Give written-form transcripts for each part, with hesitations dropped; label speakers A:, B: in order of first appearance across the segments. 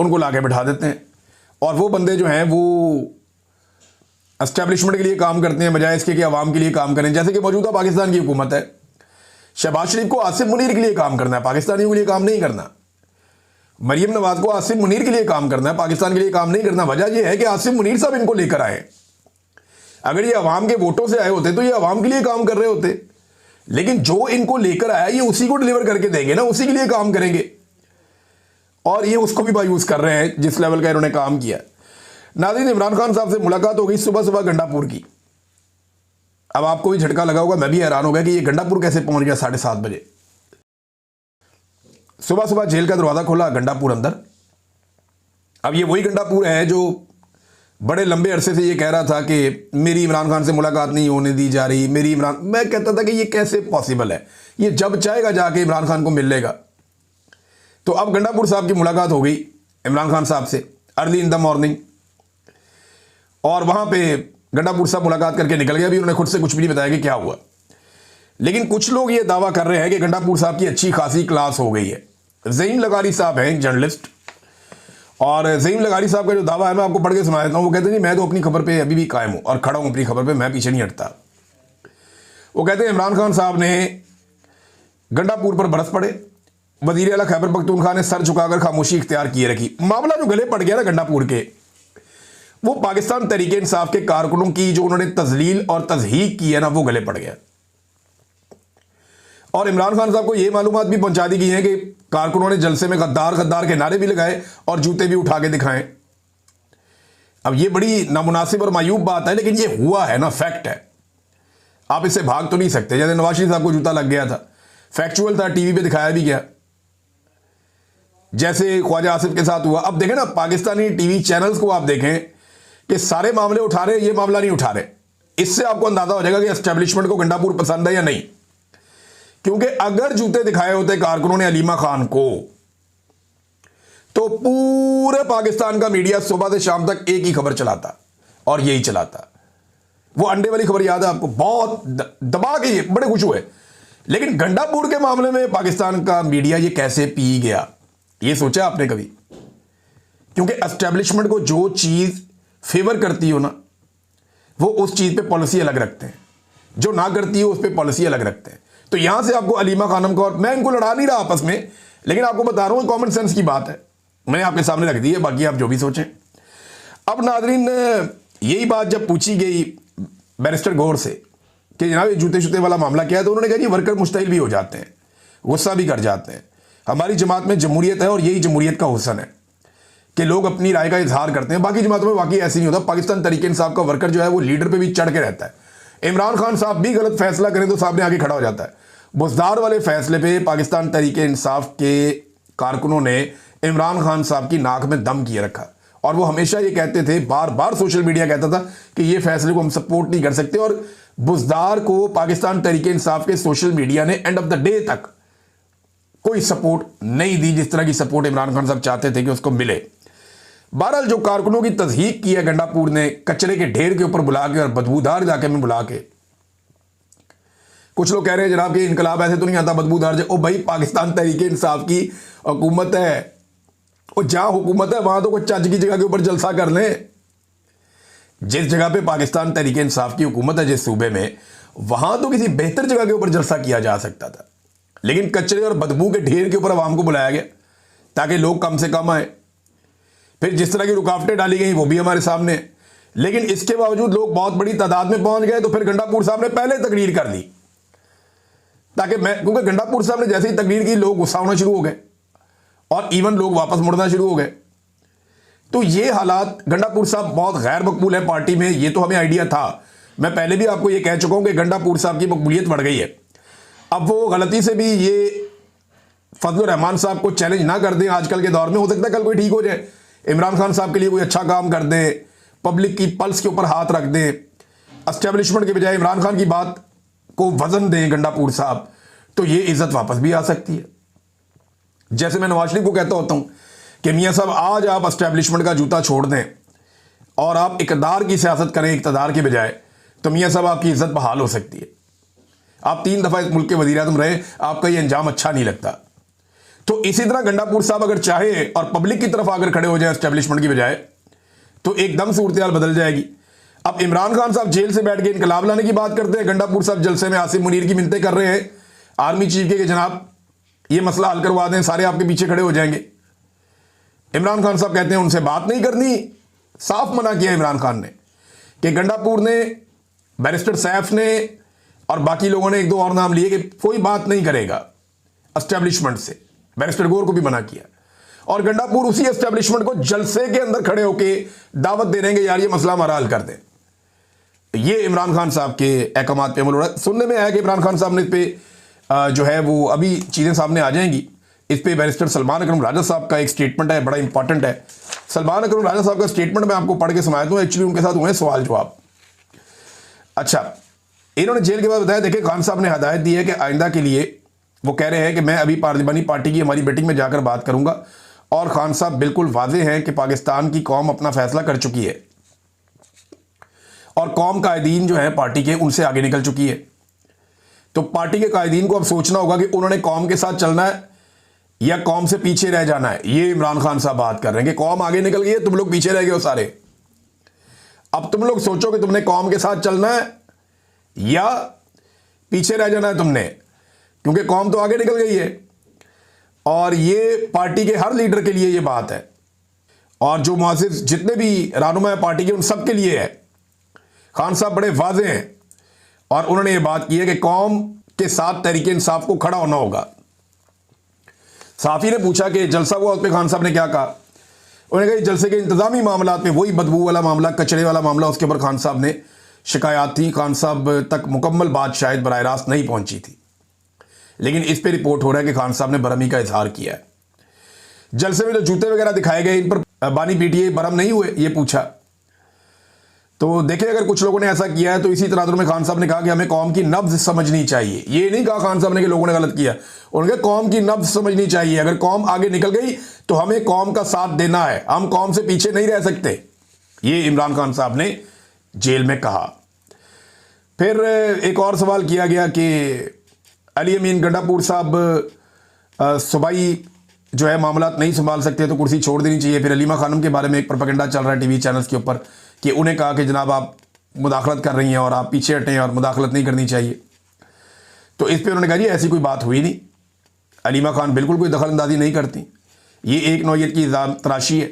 A: उनको लाके बिठा देते हैं और वो बंदे जो हैं वो एस्टेब्लिशमेंट के लिए काम करते हैं बजाय इसके कि आवाम के लिए काम करें। जैसे कि मौजूदा पाकिस्तान की हुकूमत है, शहबाज शरीफ को आसिफ मुनीर के लिए काम करना है, पाकिस्तानियों के लिए काम नहीं करना। मरियम नवाज को आसिफ मुनीर के लिए काम करना है, पाकिस्तान के लिए काम नहीं करना। वजह यह है कि आसिफ मुनीर साहब इनको लेकर आए। अगर ये अवाम के वोटों से आए होते तो ये अवाम के लिए काम कर रहे होते, लेकिन जो इनको लेकर आया ये उसी को डिलीवर करके देंगे ना, उसी के लिए काम करेंगे और ये उसको भी मायूस कर रहे हैं जिस लेवल का इन्होंने काम किया। नाज़रीन, इमरान खान साहब से मुलाकात हो गई सुबह सुबह गंडापुर की। अब आपको भी झटका लगा होगा, मैं भी हैरान हो गया कि ये गंडापुर कैसे पहुंच गया 7:30 बजे। सुबह सुबह जेल का दरवाजा खोला, गंडापुर अंदर। अब ये वही गंडापुर है जो बड़े लंबे अरसे से ये कह रहा था कि मेरी इमरान खान से मुलाकात नहीं होने दी जा रही, मेरी इमरान। मैं कहता था कि ये कैसे पॉसिबल है, ये जब चाहेगा जाके इमरान खान को मिल लेगा। तो अब गंडापुर साहब की मुलाकात हो गई इमरान खान साहब से अर्ली इन द मॉर्निंग, और वहां पे गंडापुर साहब मुलाकात करके निकल गए। अभी उन्होंने खुद से कुछ भी नहीं बताया कि क्या हुआ, लेकिन कुछ लोग ये दावा कर रहे हैं कि गंडापुर साहब की अच्छी खासी क्लास हो गई है। ज़हीम लगारी साहब हैं एक जर्नलिस्ट, और ज़हीम लगारी साहब का जो दावा है मैं आपको पढ़ के सुना देता हूँ। वो कहते हैं मैं तो अपनी खबर पे अभी भी कायम हूँ और खड़ा हूँ अपनी खबर पे, मैं पीछे नहीं हटता। वो कहते हैं इमरान खान साहब ने गंडापुर पर बरस पड़े, वज़ीर आला खैबर पख्तूनख्वा ने सर झुकाकर खामोशी इख्तियार किए रखी। मामला जो गले पड़ गया ना गंडापुर के, वो पाकिस्तान तहरीक इंसाफ के कारकुनों की जो उन्होंने तजलील और तजहीक की है ना, वो गले पड़ गया। और इमरान खान साहब को ये मालूमात भी पहुंचा दी गई है कि कारकुनों ने जलसे में गद्दार गद्दार के नारे भी लगाए और जूते भी उठा के दिखाएं। अब ये बड़ी नामुनासिब और मायूब बात है, लेकिन ये हुआ है ना, फैक्ट है, आप इससे भाग तो नहीं सकते। जैसे नवाज शरीफ साहब को जूता लग गया था, फैक्चुअल था, टीवी पे दिखाया भी गया, जैसे ख्वाजा आसिफ के साथ हुआ। अब देखें ना, पाकिस्तानी टीवी चैनल्स को आप देखें कि सारे मामले उठा रहे, ये मामला नहीं उठा रहे। इससे आपको अंदाजा हो जाएगा कि एस्टेब्लिशमेंट को गंडापुर पसंद है या नहीं। क्योंकि अगर जूते दिखाए होते कारकुनों ने अलीमा खान को, तो पूरे पाकिस्तान का मीडिया सुबह से शाम तक एक ही खबर चलाता और यही चलाता। वो अंडे वाली खबर याद है आपको, बहुत दबा के ये बड़े खुश हुए। लेकिन गंडापुर के मामले में पाकिस्तान का मीडिया ये कैसे पी गया, ये सोचा आपने कभी? क्योंकि एस्टेब्लिशमेंट को जो चीज फेवर करती हो ना, वो उस चीज पे पॉलिसी अलग रखते हैं, जो ना करती हो उस पर पॉलिसी अलग रखते हैं। तो यहां से आपको अलीमा खानम को, और मैं इनको लड़ा नहीं रहा आपस में, लेकिन आपको बता रहा हूं कॉमन सेंस की बात है, मैंने आपके सामने रख दी है, बाकी आप जो भी सोचें। अब नाजरीन, यही बात जब पूछी गई बैरिस्टर गौर से कि जनाब ये जूते शूते वाला मामला क्या है, तो उन्होंने कहा जी वर्कर मुश्तइल भी हो जाते हैं, गुस्सा भी कर जाते हैं। हमारी जमात में जमहूरियत है और यही जमहूरियत का हुस्न है कि लोग अपनी राय का इजहार करते हैं। बाकी जमातों में वाकई ऐसे नहीं होता। पाकिस्तान तहरीक इंसाफ का वर्कर जो है वो लीडर पे भी चढ़ के रहता है। इमरान खान साहब भी गलत फैसला करें तो सामने आगे खड़ा हो जाता है। बुज़दार वाले फैसले पे पाकिस्तान तहरीक इंसाफ के कारकुनों ने इमरान खान साहब की नाक में दम किए रखा, और वो हमेशा ये कहते थे, बार बार सोशल मीडिया कहता था कि ये फैसले को हम सपोर्ट नहीं कर सकते। और बुज़दार को पाकिस्तान तहरीक इंसाफ के सोशल मीडिया ने एंड ऑफ द डे तक कोई सपोर्ट नहीं दी, जिस तरह की सपोर्ट इमरान खान साहब चाहते थे कि उसको मिले। बहरहाल जो कारकुनों की तज़हीक की है गंडापुर ने, कचरे के ढेर के ऊपर बुला के और बदबूदार इलाके में बुला के, कुछ लोग कह रहे हैं जनाब कि इनकलाब ऐसे तो नहीं आता बदबूदार। ओ भाई, पाकिस्तान तहरीक इंसाफ की हुकूमत है, और जहां हुकूमत है वहां तो कोई चज की जगह के ऊपर जलसा कर लें। जिस जगह पे पाकिस्तान तहरीक इंसाफ की हुकूमत है, जिस सूबे में, वहां तो किसी बेहतर जगह के ऊपर जलसा किया जा सकता था, लेकिन कचरे और बदबू के ढेर के ऊपर आवाम को बुलाया गया ताकि लोग कम से कम आए। फिर जिस तरह की रुकावटें डाली गई वो भी हमारे सामने, लेकिन इसके बावजूद लोग बहुत बड़ी तादाद में पहुंच गए। तो फिर गंडापुर साहब ने पहले तकरीर कर दी ताकि क्योंकि गंडापुर साहब ने जैसे ही तकरीर की लोग गुस्सा होना शुरू हो गए और इवन लोग वापस मुड़ना शुरू हो गए। तो ये हालात, गंडापुर साहब बहुत गैर मकबूल है पार्टी में, ये तो हमें आइडिया था। मैं पहले भी आपको ये कह चुका हूं कि गंडापुर साहब की मकबूलियत बढ़ गई है। अब वो गलती से भी ये फजलुर रहमान साहब को चैलेंज ना कर दें आजकल के दौर में, हो सकता है कल कोई ठीक हो जाए, इमरान खान साहब के लिए कोई अच्छा काम कर दें, पब्लिक की पल्स के ऊपर हाथ रख दें, एस्टेब्लिशमेंट के बजाय इमरान खान की बात को वजन दें गंडापुर साहब, तो ये इज्जत वापस भी आ सकती है। जैसे मैं नवाज शरीफ को कहता होता हूं कि मियां साहब आज आप एस्टेब्लिशमेंट का जूता छोड़ दें और आप इक़्तिदार की सियासत करें इक़्तिदार के बजाय, तो मियां साहब आपकी इज्जत बहाल हो सकती है। आप 3 दफा इस मुल्क के वज़ीर आज़म रहे, आपका ये अंजाम अच्छा नहीं लगता। तो इसी तरह गंडापुर साहब अगर चाहे और पब्लिक की तरफ आकर खड़े हो जाए एस्टेब्लिशमेंट की बजाय, तो एकदम सूरत हाल बदल जाएगी। अब इमरान खान साहब जेल से बैठ के इनकलाब लाने की बात करते हैं, गंडापुर साहब जलसे में आसिम मुनीर की मिन्नतें कर रहे हैं आर्मी चीफ के कि जनाब ये मसला हल करवा दें, सारे आपके पीछे खड़े हो जाएंगे। इमरान खान साहब कहते हैं उनसे बात नहीं करनी। साफ मना किया इमरान खान ने कि गंडापुर ने, बैरिस्टर सैफ ने और बाकी लोगों ने एक दो और नाम लिए कि कोई बात नहीं करेगा एस्टेब्लिशमेंट से। बैरिस्टर गौर को भी मना किया और गंडापुर उसी एस्टेब्लिशमेंट को जलसे के अंदर खड़े होकर दावत दे रहे हैं कि यार ये मसला हमारा हल कर दें। ये इमरान खान साहब के अहकामात पे अमल हो रहा है। सुनने में आया कि इमरान खान साहब ने इस पे जो है वो अभी चीज़ें सामने आ जाएंगी। इस पे बैरिस्टर सलमान अकरम राजा साहब का एक स्टेटमेंट है, बड़ा इंपॉर्टेंट है। सलमान अकरम राजा साहब का स्टेटमेंट मैं आपको पढ़ के सुनाया दूं। एक्चुअली उनके साथ हुए सवाल जवाब। अच्छा, इन्होंने जेल के बाद बताया, देखिए खान साहब ने हदायत दी है कि आइंदा के लिए वो कह रहे हैं कि मैं अभी पार्लिमानी पार्टी की हमारी मीटिंग में जाकर बात करूंगा और खान साहब बिल्कुल वाजे हैं कि पाकिस्तान की कौम अपना फैसला कर चुकी है और कौम कायदीन जो है पार्टी के उनसे आगे निकल चुकी है। तो पार्टी के कायदीन को अब सोचना होगा कि उन्होंने कौम के साथ चलना है या कौम से पीछे रह जाना है। ये इमरान खान साहब बात कर रहे हैं कि कौम आगे निकल गई है, तुम लोग पीछे रह गए हो सारे। अब तुम लोग सोचो कि तुमने कौम के साथ चलना है या पीछे रह जाना है तुमने, क्योंकि कौम तो आगे निकल गई है। और ये पार्टी के हर लीडर के लिए ये बात है और जो मुआज़िज़ जितने भी रहनुमा है पार्टी के उन सब के लिए है। खान साहब बड़े वाज़े हैं और उन्होंने ये बात की है कि कौम के साथ तहरीक इंसाफ को खड़ा होना होगा। साफ़ी ने पूछा कि जलसा हुआ, उस पर खान साहब ने क्या कहा। उन्होंने कहा जलसे के इंतज़ामी मामला में वही बदबू वाला मामला, कचरे वाला मामला, उसके ऊपर खान साहब ने शिकायत थी। खान साहब तक मुकम्मल बात शायद बराह रास्त नहीं पहुंची थी, लेकिन इस पर रिपोर्ट हो रहा है कि खान साहब ने बरहमी का इजहार किया है। जलसे में जो जूते वगैरह दिखाए गए इन पर बानी पीटीए बरहम नहीं हुए, ये पूछा। तो देखिए अगर कुछ लोगों ने ऐसा किया है तो इसी तनाजुर में खान साहब ने कहा कि हमें कौम की नब्ज समझनी चाहिए। ये नहीं कहा खान साहब ने कि लोगों ने गलत किया, उन्होंने कहा कौम की नब्ज समझनी चाहिए। अगर कौम आगे निकल गई तो हमें कौम का साथ देना है, हम कौम से पीछे नहीं रह सकते। ये इमरान खान साहब ने जेल में कहा। फिर एक और सवाल किया गया कि अली अमीन गंडापुर साहब सूबाई जो है मामलात नहीं संभाल सकते तो कुर्सी छोड़ देनी चाहिए। फिर अलीमा खानम के बारे में एक प्रोपेगेंडा चल रहा है टीवी चैनल्स के ऊपर कि उन्हें कहा कि जनाब आप मुदाखलत कर रही हैं और आप पीछे हटें और मुदाखलत नहीं करनी चाहिए। तो इस पर उन्होंने कहा जी ऐसी कोई बात हुई नहीं, अलीमा खान बिल्कुल कोई दखल अंदाजी नहीं करती, ये एक नौयत की इल्ज़ाम तराशी है।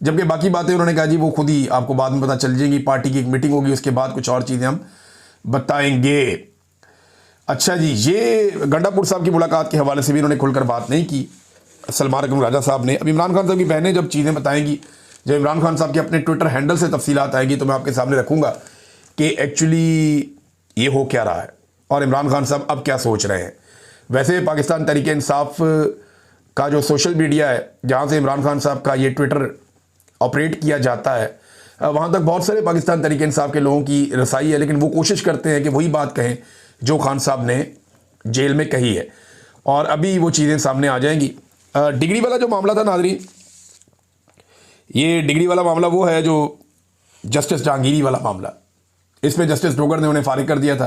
A: जबकि बाकी बातें उन्होंने कहा जी वो खुद ही आपको बाद में पता चल जाएंगी, पार्टी की एक मीटिंग होगी उसके बाद कुछ और चीज़ें हम बताएंगे। अच्छा जी, ये गंडापुर साहब की मुलाकात के हवाले से भी इन्होंने खुलकर बात नहीं की सलमान अकरम राजा साहब ने। अब इमरान खान साहब की बहनें जब चीज़ें बताएंगी, जब इमरान खान साहब के अपने ट्विटर हैंडल से तफसीलात आएगी तो मैं आपके सामने रखूँगा कि एक्चुअली ये हो क्या रहा है और इमरान खान साहब अब क्या सोच रहे हैं। वैसे पाकिस्तान तहरीक इंसाफ का जो सोशल मीडिया है जहाँ से इमरान खान साहब का ये ट्विटर ऑपरेट किया जाता है, वहाँ तक बहुत सारे पाकिस्तान तहरीक इंसाफ के लोगों की रसाई है, लेकिन वो कोशिश करते हैं कि वही बात कहें जो खान साहब ने जेल में कही है और अभी वो चीज़ें सामने आ जाएंगी। डिग्री वाला जो मामला था नाज़रीन, ये डिग्री वाला मामला वो है जो जस्टिस जहांगीरी वाला मामला। इसमें जस्टिस डोगर ने उन्हें फारिग कर दिया था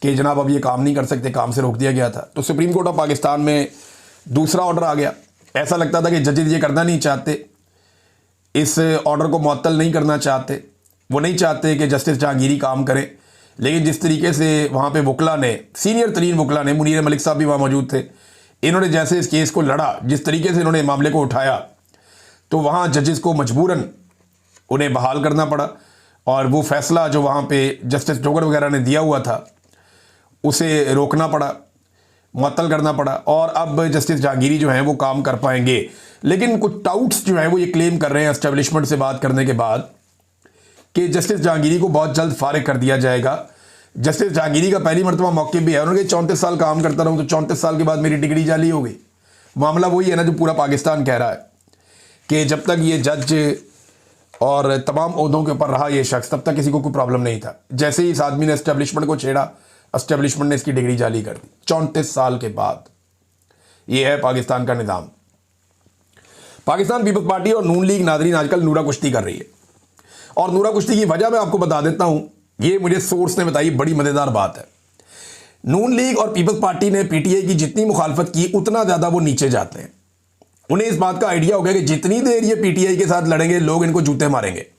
A: कि जनाब अब ये काम नहीं कर सकते, काम से रोक दिया गया था। तो सुप्रीम कोर्ट ऑफ पाकिस्तान में दूसरा ऑर्डर आ गया। ऐसा लगता था कि जजेज ये करना नहीं चाहते, इस ऑर्डर को मुअत्तल नहीं करना चाहते, वो नहीं चाहते कि जस्टिस जहांगीरी काम करें। लेकिन जिस तरीके से वहाँ पे वकला ने, सीनियर तरीन वकला ने, मुनीर मलिक साहब भी वहाँ मौजूद थे, इन्होंने जैसे इस केस को लड़ा, जिस तरीके से इन्होंने मामले को उठाया, तो वहाँ जजेस को मजबूरन उन्हें बहाल करना पड़ा और वो फैसला जो वहाँ पे जस्टिस डोगर वगैरह ने दिया हुआ था उसे रोकना पड़ा, मुअत्तल करना पड़ा और अब जस्टिस जहांगीरी जो हैं वो काम कर पाएंगे। लेकिन कुछ टाउट्स जो हैं वो ये क्लेम कर रहे हैं एस्टेब्लिशमेंट से बात करने के बाद कि जस्टिस जहांगीरी को बहुत जल्द फारिग कर दिया जाएगा। जस्टिस जहांगीरी का पहली मरतबा मौके भी है, उन्होंने 34 साल काम करता रहूँ तो 34 साल के बाद मेरी डिग्री जाली हो गई। मामला वही है ना जो पूरा पाकिस्तान कह रहा है कि जब तक ये जज और तमाम ओहदों के ऊपर रहा ये शख्स तब तक किसी को कोई प्रॉब्लम नहीं था। जैसे ही इस आदमी ने एस्टेब्लिशमेंट को छेड़ा, एस्टेब्लिशमेंट ने इसकी डिग्री जाली कर दी 34 साल के बाद। ये है पाकिस्तान का निज़ाम। पाकिस्तान पीपल्स पार्टी और नून लीग नाज़रीन आजकल नूरा कुश्ती कर रही है और नूरा कुश्ती की वजह मैं आपको बता देता हूं। ये मुझे सोर्स ने बताई, बड़ी मज़ेदार बात है। नून लीग और पीपल्स पार्टी ने पीटीआई की जितनी मुखालफत की उतना ज़्यादा वो नीचे जाते हैं। उन्हें इस बात का आइडिया हो गया कि जितनी देर ये पीटीआई के साथ लड़ेंगे लोग इनको जूते मारेंगे।